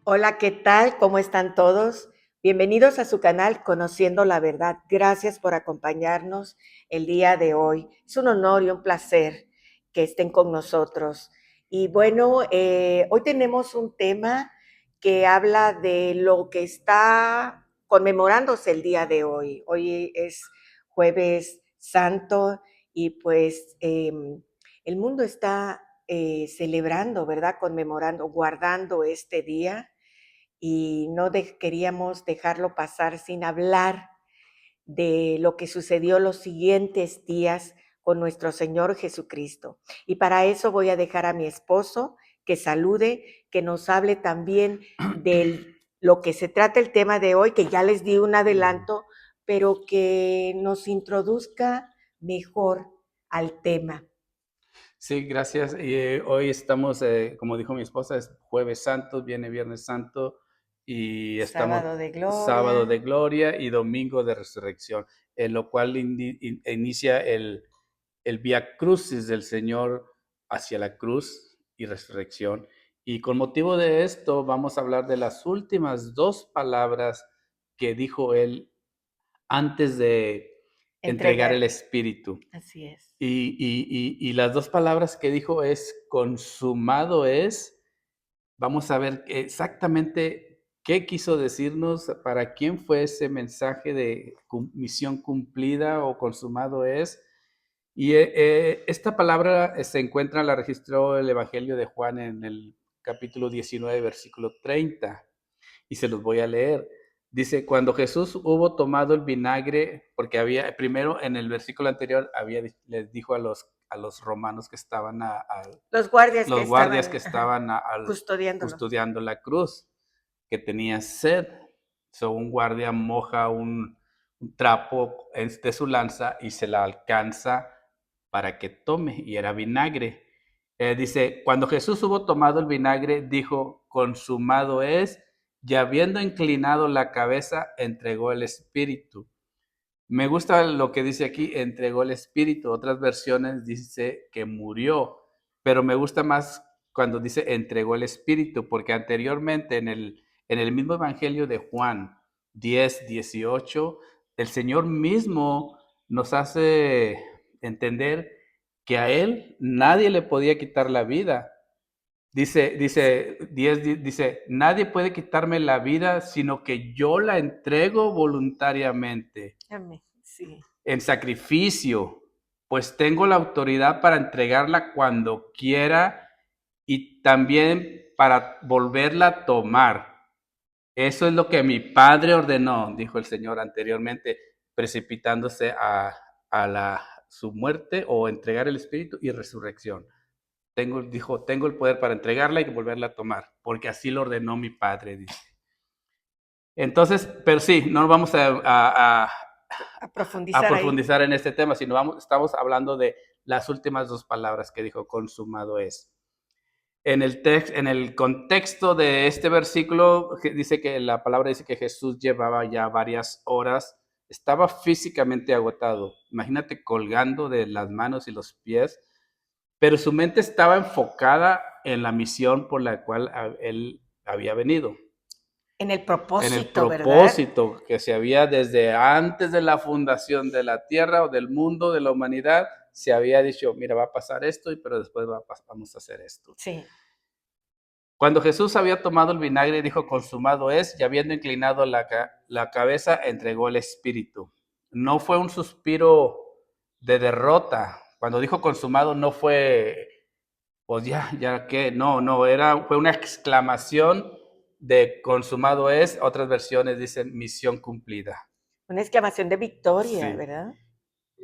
Hola, ¿qué tal? ¿Cómo están todos? Bienvenidos a su canal Conociendo la Verdad. Gracias por acompañarnos el día de hoy. Es un honor y un placer que estén con nosotros. Y bueno, hoy tenemos un tema que habla de lo que está conmemorándose el día de hoy. Hoy es Jueves Santo y pues el mundo está celebrando, ¿verdad? Conmemorando, guardando este día y no queríamos dejarlo pasar sin hablar de lo que sucedió los siguientes días con nuestro Señor Jesucristo. Y para eso voy a dejar a mi esposo que salude, que nos hable también de lo que se trata el tema de hoy, que ya les di un adelanto, pero que nos introduzca mejor al tema. Sí, gracias. Y hoy estamos, como dijo mi esposa, es Jueves Santo, viene Viernes Santo y estamos Sábado de sábado de gloria. gloria y domingo de resurrección, en lo cual inicia el Vía Crucis del Señor hacia la cruz y resurrección. Y con motivo de esto vamos a hablar de las últimas dos palabras que dijo él antes de entregar Entregar. el Espíritu. Así es. Y las dos palabras que dijo es consumado es. Vamos a ver exactamente qué quiso decirnos, para quién fue ese mensaje de misión cumplida o consumado es. Y esta palabra se encuentra, la registró el Evangelio de Juan en el capítulo 19, versículo 30 y se los voy a leer. Dice, cuando Jesús hubo tomado el vinagre, porque había, primero en el versículo anterior, les dijo a los romanos que estaban, Los guardias que los guardias que estaban estaban custodiándolo. custodiando la cruz, que tenía sed. So, un guardia moja un trapo de su lanza y se la alcanza para que tome, y era vinagre. Dice, cuando Jesús hubo tomado el vinagre, dijo, consumado es, y habiendo inclinado la cabeza, entregó el espíritu. Me gusta lo que dice aquí, entregó el espíritu. Otras versiones dice que murió, pero me gusta más cuando dice entregó el espíritu, porque anteriormente en el mismo Evangelio de Juan 10:18, el Señor mismo nos hace entender que a Él nadie le podía quitar la vida. Dice 10, dice, nadie puede quitarme la vida, sino que yo la entrego voluntariamente Amén. Sí. en sacrificio, pues tengo la autoridad para entregarla cuando quiera y también para volverla a tomar. Eso es lo que mi Padre ordenó, dijo el Señor anteriormente, precipitándose a su muerte o entregar el Espíritu y resurrección. Dijo, tengo el poder para entregarla y volverla a tomar, porque así lo ordenó mi Padre, dice. Entonces, pero sí, no vamos A a profundizar ahí. profundizar en este tema, sino estamos hablando de las últimas dos palabras que dijo, consumado es. En el contexto de este versículo, dice que la palabra dice que Jesús llevaba ya varias horas, estaba físicamente agotado. Imagínate colgando de las manos y los pies, pero su mente estaba enfocada en la misión por la cual él había venido, En el en el propósito, ¿verdad? propósito que se había desde antes de la fundación de la tierra o del mundo, de la humanidad, se había dicho, mira, va a pasar esto, pero después vamos a hacer esto. Sí. Cuando Jesús había tomado el vinagre, dijo, consumado es, y habiendo inclinado la cabeza, entregó el espíritu. No fue un suspiro de derrota. Cuando dijo consumado, no fue, pues ya que, no, fue una exclamación de consumado es. Otras versiones dicen misión cumplida. Una exclamación de victoria, Sí. ¿verdad?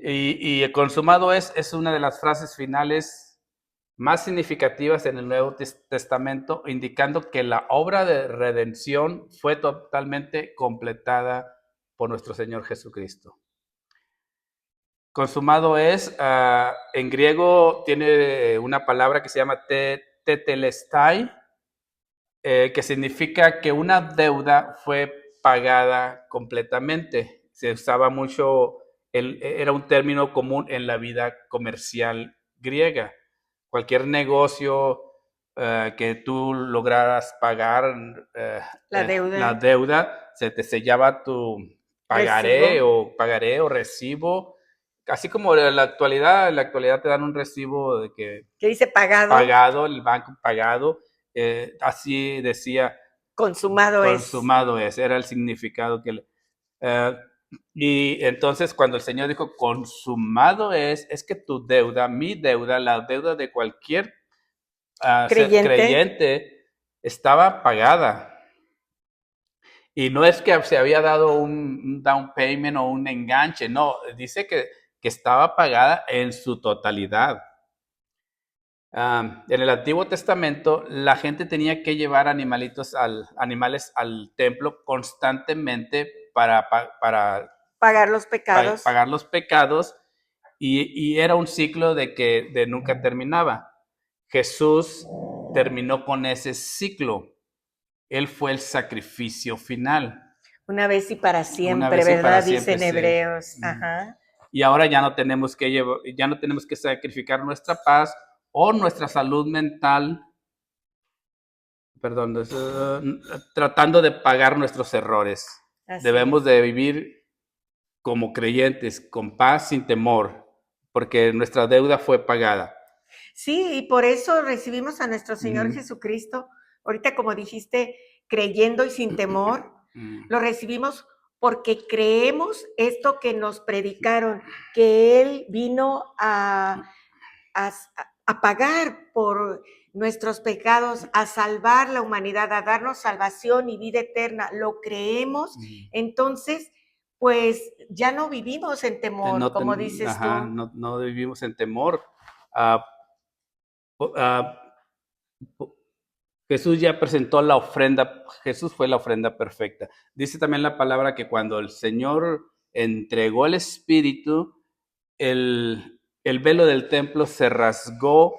Y el consumado es una de las frases finales más significativas en el Nuevo Testamento, indicando que la obra de redención fue totalmente completada por nuestro Señor Jesucristo. Consumado es, en griego tiene una palabra que se llama tetelestai, que significa que una deuda fue pagada completamente. Se usaba mucho, era un término común en la vida comercial griega. Cualquier negocio que tú lograras pagar La la deuda, deuda, se te sellaba tu recibo, pagaré o recibo, así como en la actualidad te dan un recibo de que que dice pagado, pagado, el banco pagado, así decía, consumado es. consumado es, era el significado eh, y entonces cuando el Señor dijo, consumado es que tu deuda, mi deuda, la deuda de cualquier ser Creyente, creyente, estaba pagada. Y no es que se había dado un down payment o un enganche, no, dice que estaba pagada en su totalidad. En el Antiguo Testamento, la gente tenía que llevar animales al templo constantemente pagar los pecados. pagar los pecados y era un ciclo de nunca terminaba. Jesús terminó con ese ciclo. Él fue el sacrificio final. Una vez y para Una siempre, vez y para ¿verdad? siempre Dicen se... Hebreos. Ajá. Y ahora ya no tenemos que ya no tenemos que sacrificar nuestra paz o nuestra salud mental, perdón, tratando de pagar nuestros errores. Así Debemos es. de vivir como creyentes, con paz, sin temor, porque nuestra deuda fue pagada. Sí, y por eso recibimos a nuestro Señor Ujú. Jesucristo, ahorita como dijiste, creyendo y sin temor, Mm. lo recibimos porque creemos esto que nos predicaron, que Él vino a, a pagar por nuestros pecados, a salvar la humanidad, a darnos salvación y vida eterna. Lo creemos, Mm. entonces, pues ya no vivimos en temor, No, como dices ajá, tú. no vivimos en temor. Ah, ah, Jesús ya presentó la ofrenda, Jesús fue la ofrenda perfecta. Dice también la palabra que cuando el Señor entregó el Espíritu, el velo del templo se rasgó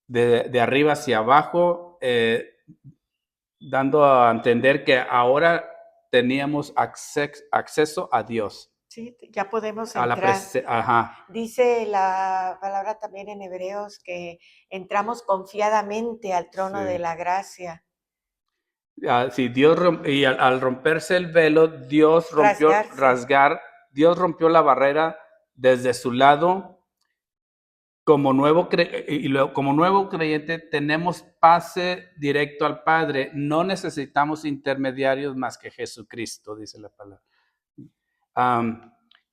de arriba hacia abajo, dando a entender que ahora teníamos acceso a Dios, Sí, ya podemos a la entrar. ajá. Dice la palabra también en Hebreos que entramos confiadamente al trono de Sí. la gracia. Sí, y al romperse el velo, Rasgarse. Dios rompió la barrera desde su lado. Como nuevo creyente tenemos pase directo al Padre. No necesitamos intermediarios más que Jesucristo, dice la palabra.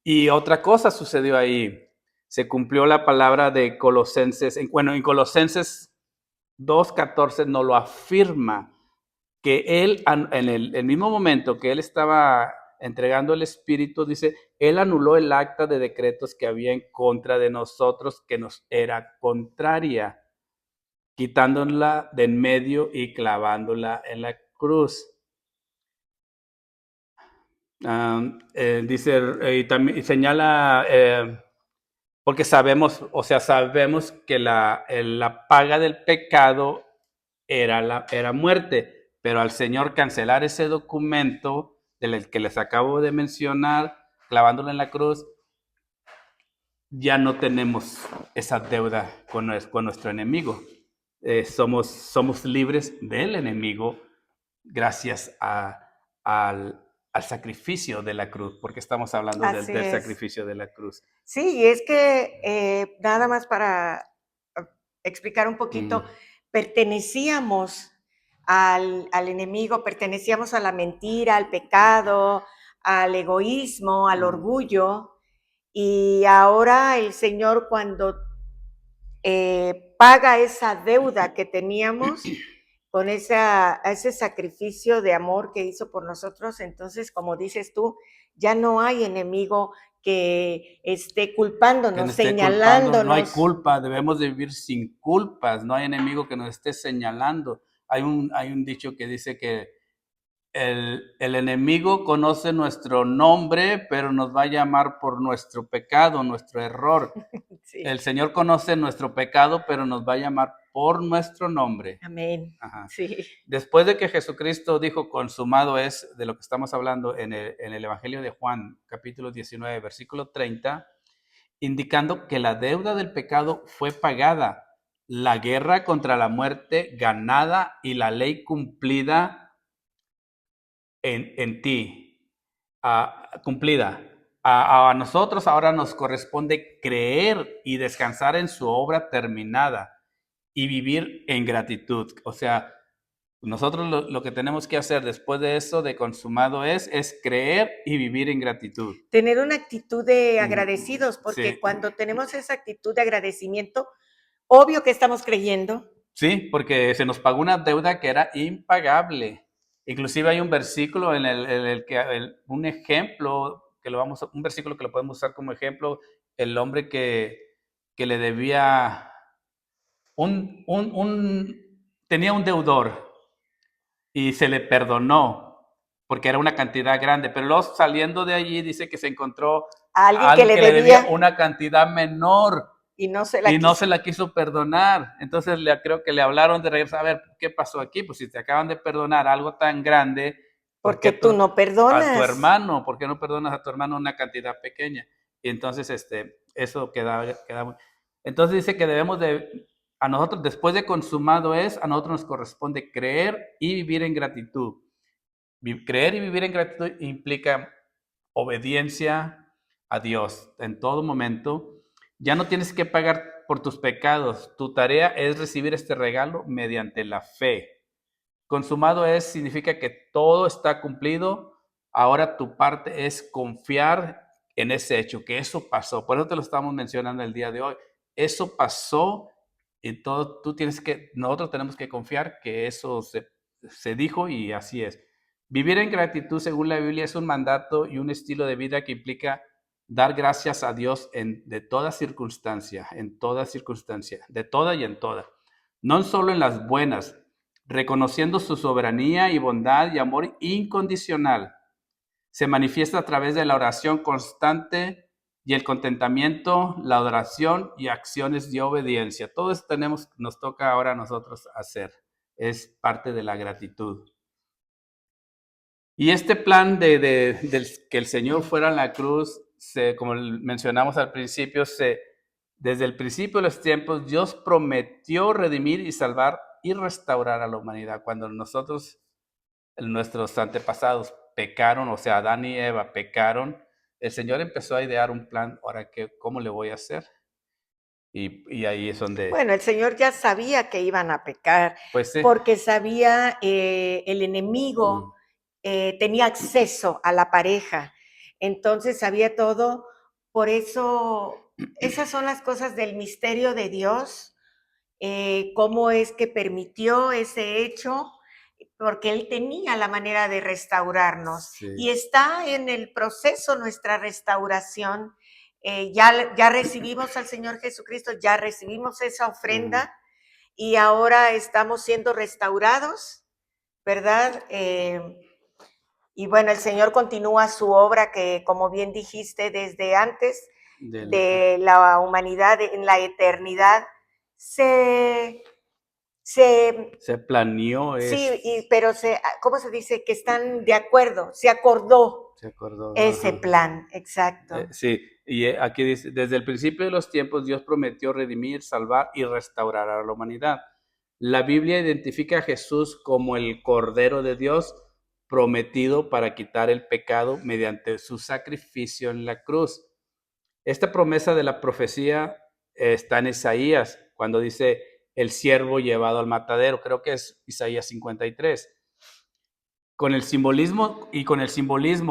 Y otra cosa sucedió ahí. Se cumplió la palabra de Colosenses. En Colosenses 2:14 nos lo afirma que él, en el mismo momento que él estaba entregando el Espíritu, dice, él anuló el acta de decretos que había en contra de nosotros, que nos era contraria, quitándola de en medio y clavándola en la cruz. Dice, y también señala, porque sabemos, o sea, sabemos que la paga del pecado era muerte, pero al Señor cancelar ese documento del que les acabo de mencionar, clavándolo en la cruz, ya no tenemos esa deuda con nuestro enemigo. Somos libres del enemigo gracias al sacrificio de la cruz, porque estamos hablando Así del es. sacrificio de la cruz. Sí, y es que nada más para explicar un Mm. poquito, pertenecíamos al enemigo, pertenecíamos a la mentira, al pecado, al egoísmo, al Mm. orgullo, y ahora el Señor cuando paga esa deuda que teníamos con ese sacrificio de amor que hizo por nosotros, entonces, como dices tú, ya no hay enemigo que esté Que nos culpándonos, esté culpando, no hay señalándonos. culpa, debemos de vivir sin culpas, no hay enemigo que nos esté señalando. Hay un dicho que dice que el enemigo conoce nuestro nombre, pero nos va a llamar por nuestro pecado, nuestro error. Sí, El Señor conoce nuestro pecado, pero nos va a llamar por nuestro nombre. amén. Ajá. Sí, Después de que Jesucristo dijo, consumado es, de lo que estamos hablando en el Evangelio de Juan, capítulo 19, versículo 30, indicando que la deuda del pecado fue pagada. la guerra contra la muerte ganada y la ley cumplida en ti, cumplida. A nosotros ahora nos corresponde creer y descansar en su obra terminada y vivir en gratitud. O sea, nosotros lo que tenemos que hacer después de eso, de consumado, es creer y vivir en gratitud. Tener una actitud de agradecidos, porque Sí. cuando tenemos esa actitud de agradecimiento, obvio que estamos creyendo. Sí, porque se nos pagó una deuda que era impagable. Inclusive hay un versículo en el que un ejemplo que un versículo que lo podemos usar como ejemplo, el hombre que le debía tenía un deudor y se le perdonó porque era una cantidad grande, pero luego saliendo de allí dice que se encontró A alguien a que alguien le que le debía debía una cantidad menor y no se la y no quiso. se la quiso perdonar. Entonces creo que le hablaron de regresar, a ver, ¿qué pasó aquí? Pues si te acaban de perdonar algo tan grande, ¿por Porque qué tú no a tu perdonas. hermano? ¿Por qué no perdonas a tu hermano una cantidad pequeña? Y entonces eso queda muy... Entonces dice que debemos a nosotros, después de consumado a nosotros nos corresponde creer y vivir en gratitud. Creer y vivir en gratitud implica obediencia a Dios en todo momento. Ya no tienes que pagar por tus pecados. Tu tarea es recibir este regalo mediante la fe. Consumado significa que todo está cumplido. Ahora tu parte es confiar en ese hecho, que eso pasó. Por eso te lo estamos mencionando el día de hoy. Eso pasó y nosotros tenemos que confiar que eso se dijo y así es. Vivir en gratitud, según la Biblia, es un mandato y un estilo de vida que implica dar gracias a Dios de toda circunstancia, de toda y en toda. No solo en las buenas, reconociendo su soberanía y bondad y amor incondicional. Se manifiesta a través de la oración constante y el contentamiento, la adoración y acciones de obediencia. Todo eso nos toca ahora a nosotros hacer. Es parte de la gratitud. Y este plan del que el Señor fuera a la cruz, como mencionamos al principio, desde el principio de los tiempos, Dios prometió redimir y salvar y restaurar a la humanidad. Cuando nuestros antepasados pecaron, o sea, Adán y Eva pecaron, el Señor empezó a idear un plan, ahora, ¿cómo le voy a hacer? Y ahí es donde, Bueno, el Señor ya sabía que iban a pecar, pues sí, porque sabía el enemigo tenía acceso a la pareja, entonces sabía todo. Por eso, esas son las cosas del misterio de Dios, cómo es que permitió ese hecho, porque Él tenía la manera de restaurarnos. sí. Y está en el proceso nuestra restauración. Ya recibimos al Señor Jesucristo, ya recibimos esa ofrenda y ahora estamos siendo restaurados, ¿verdad? Y bueno, el Señor continúa su obra que, como bien dijiste, desde antes de la humanidad, en la eternidad, se planeó sí, pero ¿cómo se dice? Que están de acuerdo, se acordó se acordó. ese plan, exacto. Sí, y aquí dice, desde el principio de los tiempos Dios prometió redimir, salvar y restaurar a la humanidad. La Biblia identifica a Jesús como el Cordero de Dios prometido para quitar el pecado mediante su sacrificio en la cruz. Esta promesa de la profecía está en Isaías, cuando dice el siervo llevado al matadero, creo que es Isaías 53. Con el simbolismo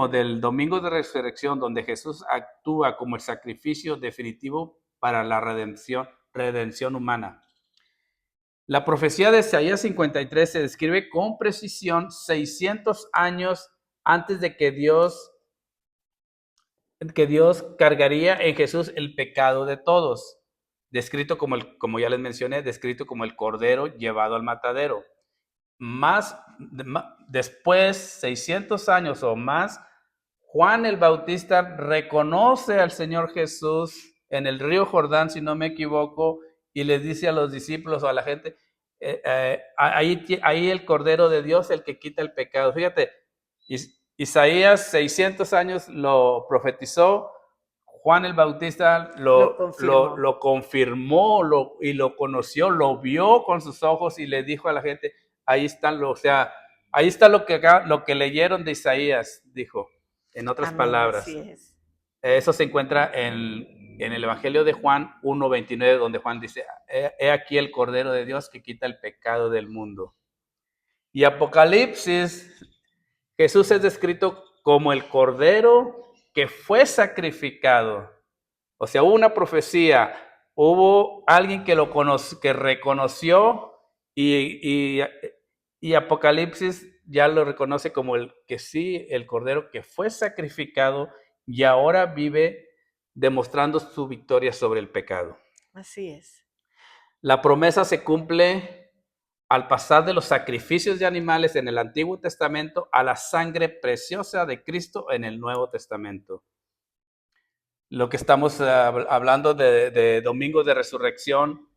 del domingo de resurrección, donde Jesús actúa como el sacrificio definitivo para la redención humana. La profecía de Isaías 53 se describe con precisión 600 años antes de que Dios cargaría en Jesús el pecado de todos, descrito como ya les mencioné, descrito como el cordero llevado al matadero. Después, 600 años o más, Juan el Bautista reconoce al Señor Jesús en el río Jordán, si no me equivoco, y les dice a los discípulos o a la gente, ahí el Cordero de Dios, el que quita el pecado. Fíjate, Isaías 600 años lo profetizó, Juan el Bautista Lo confirmó. lo confirmó y lo conoció, lo vio con sus ojos y le dijo a la gente, ahí está ahí está lo que leyeron de Isaías, dijo, en otras Amén, palabras. así es. Eso se encuentra en el Evangelio de Juan 1:29, donde Juan dice, he aquí el Cordero de Dios que quita el pecado del mundo. Y Apocalipsis, Jesús es descrito como el Cordero que fue sacrificado. O sea, hubo una profecía, hubo alguien que que reconoció y Apocalipsis ya lo reconoce como el que sí, el Cordero que fue sacrificado y ahora vive demostrando su victoria sobre el pecado. Así es. La promesa se cumple al pasar de los sacrificios de animales en el Antiguo Testamento a la sangre preciosa de Cristo en el Nuevo Testamento. Lo que estamos hablando de Domingo de Resurrección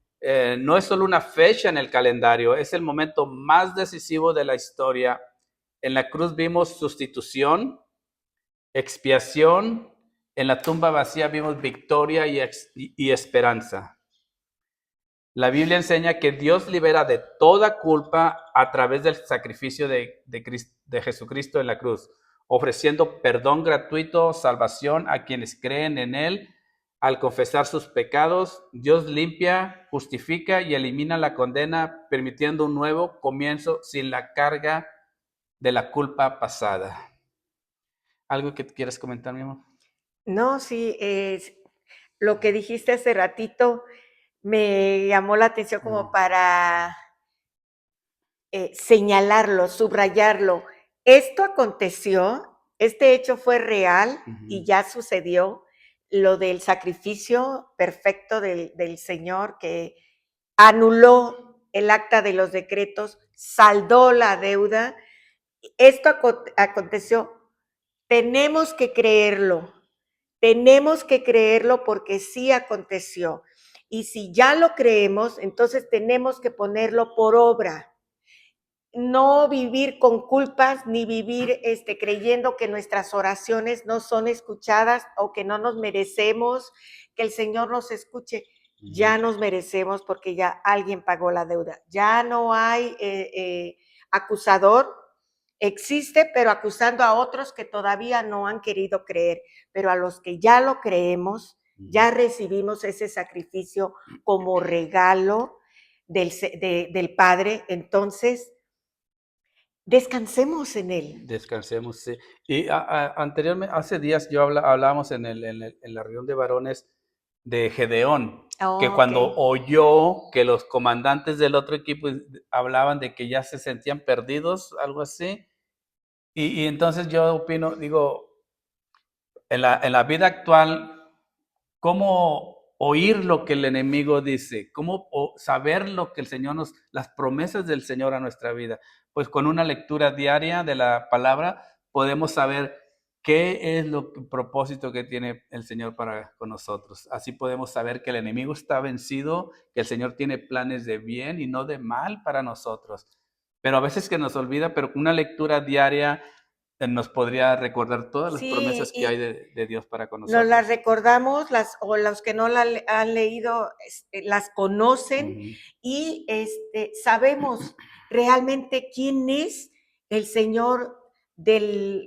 no es solo una fecha en el calendario, es el momento más decisivo de la historia. En la cruz vimos sustitución, expiación, en la tumba vacía vimos victoria y esperanza. La Biblia enseña que Dios libera de toda culpa a través del sacrificio de Jesucristo en la cruz, ofreciendo perdón gratuito, salvación a quienes creen en Él. Al confesar sus pecados, Dios limpia, justifica y elimina la condena, permitiendo un nuevo comienzo sin la carga de la culpa pasada. ¿Algo que quieras comentar, mi amor? No, sí, lo que dijiste hace ratito me llamó la atención como para señalarlo, subrayarlo. Esto aconteció, este hecho fue real y ya sucedió, lo del sacrificio perfecto del Señor que anuló el acta de los decretos, saldó la deuda. Esto aconteció. Tenemos que creerlo porque sí aconteció. Y si ya lo creemos, entonces tenemos que ponerlo por obra. No vivir con culpas ni vivir creyendo que nuestras oraciones no son escuchadas o que no nos merecemos que el Señor nos escuche. Ya nos merecemos porque ya alguien pagó la deuda. Ya no hay acusador. Existe, pero acusando a otros que todavía no han querido creer. Pero a los que ya lo creemos, ya recibimos ese sacrificio como regalo del Padre. Entonces, descansemos en Él. Descansemos, sí. Y anteriormente, hace días hablábamos en la reunión de varones de Gedeón, que cuando Ok. oyó que los comandantes del otro equipo hablaban de que ya se sentían perdidos, algo así, y entonces yo opino, digo, en la vida actual, ¿cómo oír lo que el enemigo dice? ¿Cómo saber lo que el Señor las promesas del Señor a nuestra vida? Pues con una lectura diaria de la palabra podemos saber qué es el propósito que tiene el Señor con nosotros. Así podemos saber que el enemigo está vencido, que el Señor tiene planes de bien y no de mal para nosotros. Pero a veces que nos olvida, pero con una lectura diaria nos podría recordar todas las Sí, promesas que hay y de Dios para con nos las nosotros. recordamos, o los que no la han leído las conocen y sabemos realmente quién es el Señor del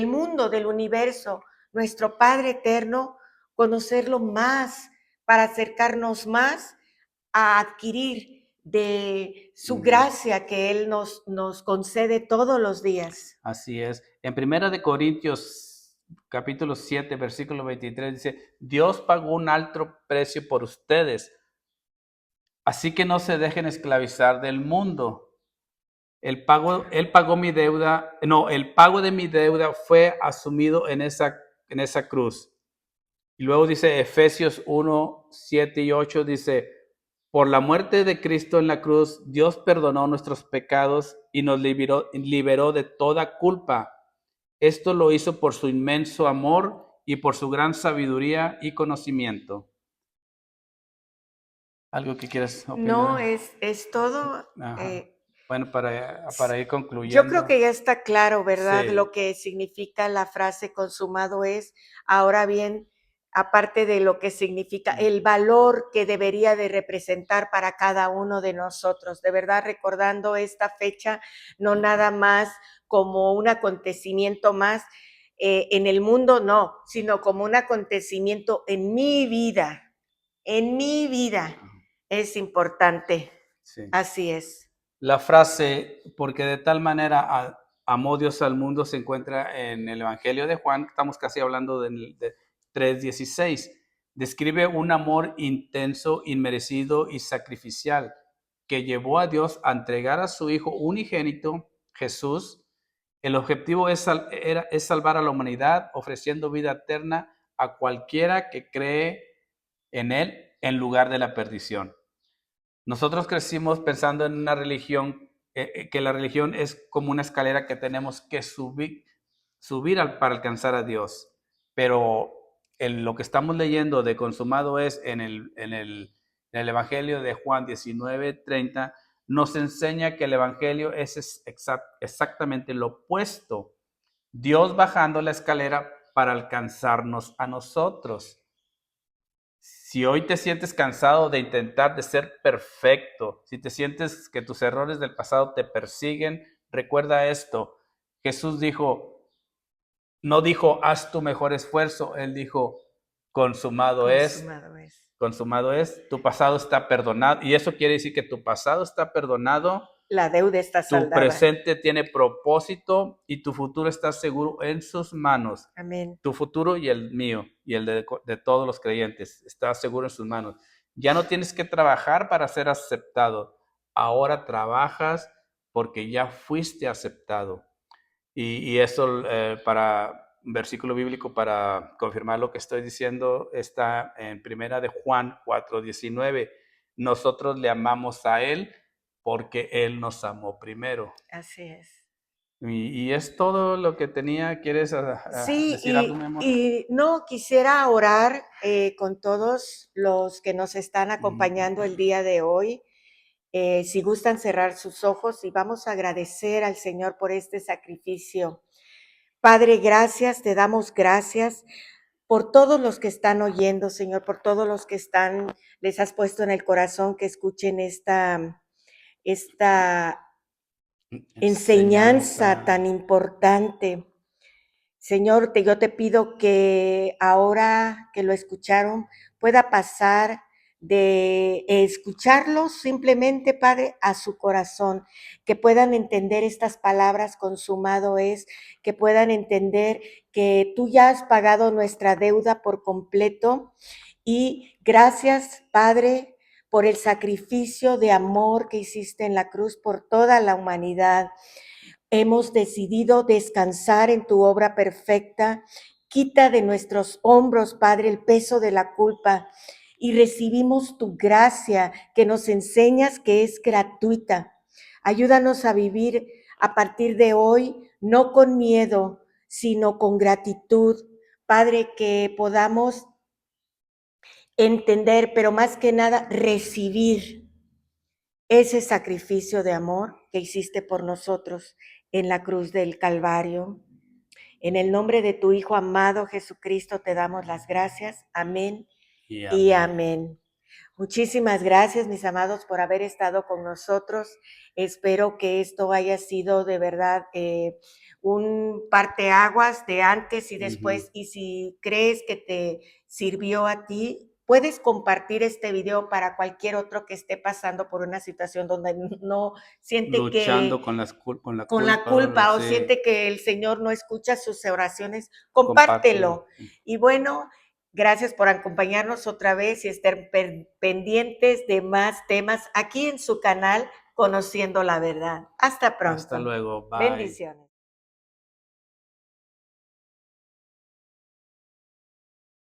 mundo, del universo, nuestro Padre eterno, conocerlo más para acercarnos más a adquirir de su gracia que Él nos concede todos los días. Así es. En Primera de Corintios, capítulo 7, versículo 23, dice, Dios pagó un alto precio por ustedes, así que no se dejen esclavizar del mundo. Él pagó mi deuda, no, el pago de mi deuda fue asumido en esa cruz. Y luego dice Efesios 1, 7 y 8, dice, por la muerte de Cristo en la cruz, Dios perdonó nuestros pecados y nos liberó de toda culpa. Esto lo hizo por su inmenso amor y por su gran sabiduría y conocimiento. ¿Algo que quieras No, opinar? es todo. Ajá. Bueno, para ir Yo creo concluyendo, que ya está claro, ¿verdad? sí, Lo que significa la frase consumado es. Ahora bien, aparte de lo que significa, el valor que debería de representar para cada uno de nosotros. De verdad, recordando esta fecha, no nada más como un acontecimiento más en el mundo, no, sino como un acontecimiento en mi vida. En mi vida es importante. sí. Así es. La frase, porque de tal manera amó Dios al mundo, se encuentra en el Evangelio de Juan, estamos casi hablando de 3:16. Describe un amor intenso, inmerecido y sacrificial que llevó a Dios a entregar a su Hijo unigénito, Jesús. El objetivo es salvar a la humanidad, ofreciendo vida eterna a cualquiera que cree en Él en lugar de la perdición. Nosotros crecimos pensando en una religión, que la religión es como una escalera que tenemos que subir para alcanzar a Dios. Pero lo que estamos leyendo de consumado es en el Evangelio de Juan 19:30, nos enseña que el Evangelio es exactamente lo opuesto. Dios bajando la escalera para alcanzarnos a nosotros. Si hoy te sientes cansado de intentar de ser perfecto, si te sientes que tus errores del pasado te persiguen, recuerda esto. Jesús dijo, no dijo, haz tu mejor esfuerzo, él dijo, consumado es, Consumado es. consumado es, tu pasado está perdonado. Y eso quiere decir que tu pasado está perdonado, La deuda está tu saldada. presente tiene propósito y tu futuro está seguro en sus manos. Amén. Tu futuro y el mío y el de todos los creyentes está seguro en sus manos. Ya no tienes que trabajar para ser aceptado. Ahora trabajas porque ya fuiste aceptado. Y eso para versículo bíblico para confirmar lo que estoy diciendo está en primera de Juan 4:19. Nosotros le amamos a él porque él nos amó primero. Así es. Y es todo lo que tenía. ¿Quieres Sí, decir algo, mi amor? y no quisiera orar con todos los que nos están acompañando el día de hoy. Si gustan cerrar sus ojos y vamos a agradecer al Señor por este sacrificio. Padre, gracias, te damos gracias por todos los que están oyendo, Señor, por todos los que están, les has puesto en el corazón que escuchen esta enseñanza Enseñanza. tan importante. Señor, yo te pido que ahora que lo escucharon pueda pasar de escucharlo simplemente, Padre, a su corazón, que puedan entender estas palabras consumado es, que puedan entender que tú ya has pagado nuestra deuda por completo y gracias, Padre, por el sacrificio de amor que hiciste en la cruz por toda la humanidad. Hemos decidido descansar en tu obra perfecta. Quita de nuestros hombros, Padre, el peso de la culpa y recibimos tu gracia que nos enseñas que es gratuita. Ayúdanos a vivir a partir de hoy, no con miedo, sino con gratitud. Padre, que podamos entender, pero más que nada recibir ese sacrificio de amor que hiciste por nosotros en la cruz del Calvario. En el nombre de tu Hijo amado Jesucristo te damos las gracias. Amén Y y amén. amén. Muchísimas gracias, mis amados, por haber estado con nosotros. Espero que esto haya sido de verdad un parteaguas de antes y Ujú. después. Y si crees que te sirvió a ti, puedes compartir este video para cualquier otro que esté pasando por una situación donde no siente Luchando que con con la con la culpa o algo culpa o así, siente que el Señor no escucha sus oraciones, compártelo. compártelo. Y bueno, gracias por acompañarnos otra vez y estar pendientes de más temas aquí en su canal Conociendo la Verdad. Hasta Hasta pronto. luego, bye. Bendiciones.